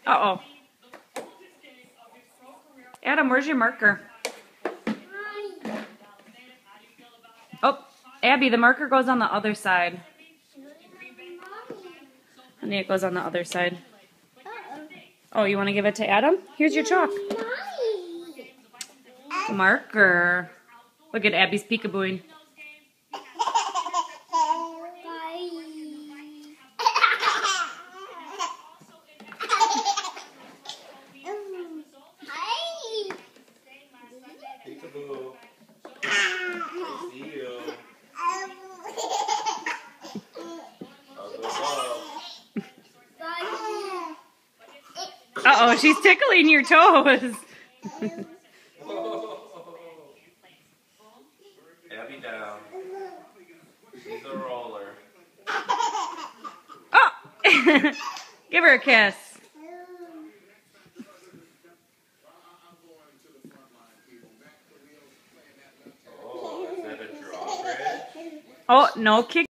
Uh-oh. Adam, where's your marker? Oh, Abby, the marker goes on the other side. Honey, it goes on the other side. Oh, you want to give it to Adam? Here's your chalk. Marker. Look at Abby's peekabooing. Peekaboo. See you. Uh-oh, she's tickling your toes. Abby down. She's a roller. Oh! Give her a kiss. Oh, is that a drawbridge? Oh, no kick.